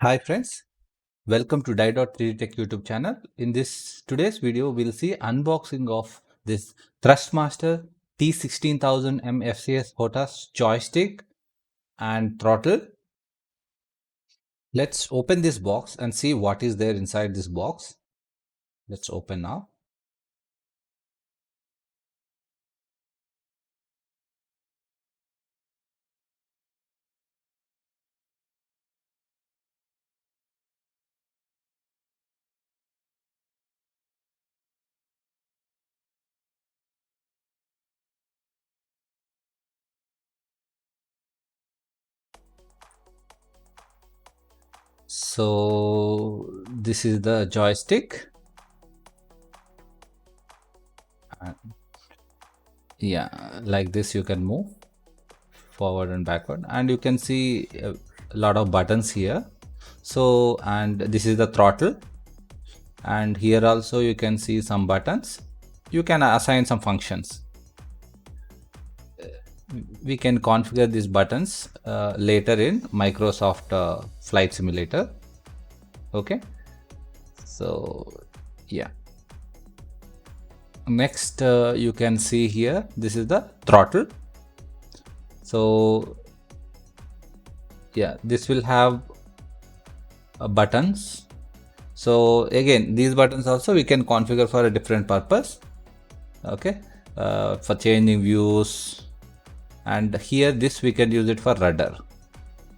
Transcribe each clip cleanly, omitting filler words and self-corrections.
Hi friends, welcome to Die.3D Tech YouTube channel. In today's video, we'll see unboxing of this Thrustmaster T16000M FCS Hotas joystick and throttle. Let's open this box and see what is there inside this box. Let's open now. So this is the joystick. Yeah, like this you can move forward and backward, and you can see a lot of buttons here. So, and this is the throttle, and here also you can see some buttons. You can assign some functions. We can configure these buttons later in Microsoft Flight Simulator. Okay, so yeah, next you can see here, this is the throttle. So yeah, this will have buttons. So again, these buttons also we can configure for a different purpose. Okay, for changing views, and here this we can use it for rudder.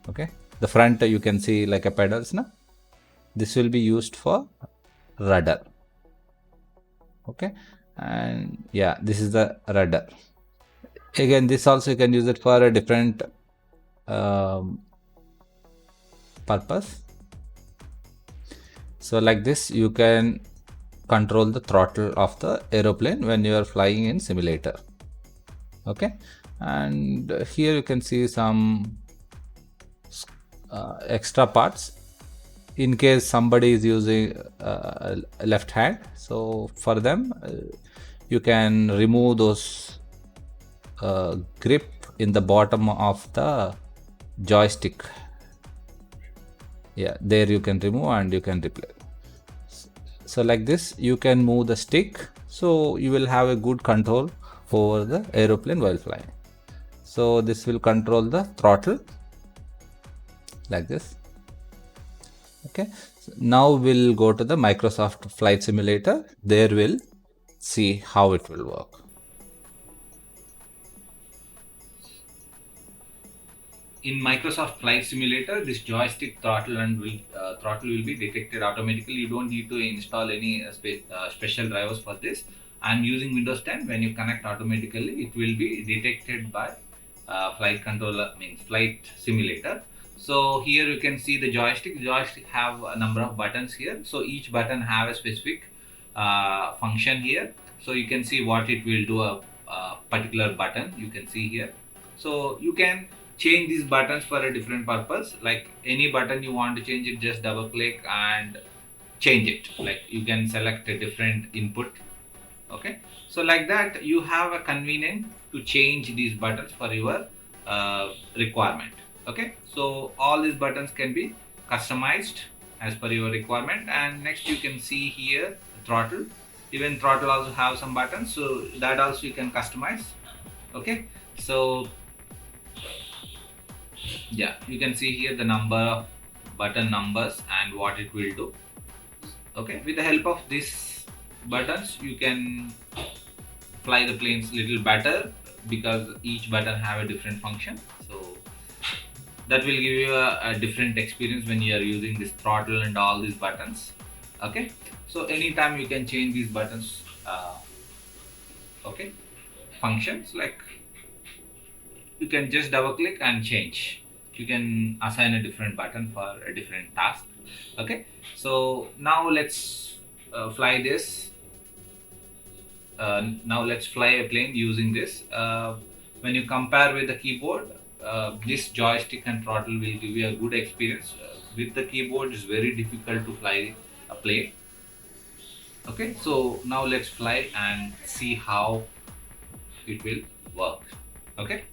Okay, the front you can see like a pedals now. This will be used for rudder. Okay, and yeah, this is the rudder. Again, this also you can use it for a different purpose. So like this you can control the throttle of the aeroplane when you are flying in simulator. Okay, and here you can see some extra parts in case somebody is using left hand. So for them you can remove those grip in the bottom of the joystick. Yeah, there you can remove and you can replace. So like this you can move the stick, so you will have a good control over the aeroplane while flying. So this will control the throttle like this. Okay, so now we'll go to the Microsoft Flight Simulator. There we'll see how it will work. In Microsoft Flight Simulator, this joystick throttle will be detected automatically. You don't need to install any special drivers for this. I'm using Windows 10. When you connect automatically, it will be detected by flight controller, means Flight Simulator. So here you can see the joystick. The joystick have a number of buttons here. So each button have a specific function here. So you can see what it will do, a particular button you can see here. So you can change these buttons for a different purpose. Like any button you want to change it, just double click and change it. Like you can select a different input. Okay, so like that you have a convenient to change these buttons for your requirement. Okay, so all these buttons can be customized as per your requirement. And next you can see here throttle. Even throttle also have some buttons, so that also you can customize. Okay, so yeah, you can see here the number of button numbers and what it will do. Okay, with the help of these buttons you can fly the planes little better, because each button have a different function. So that will give you a different experience when you are using this throttle and all these buttons. Okay, so anytime you can change these buttons okay, functions. Like you can just double click and change. You can assign a different button for a different task. Okay, so now let's fly this. Now let's fly a plane using this. When you compare with the keyboard, this joystick and throttle will give you a good experience. With the keyboard, it's very difficult to fly a plane. Okay, so now let's fly and see how it will work. Okay.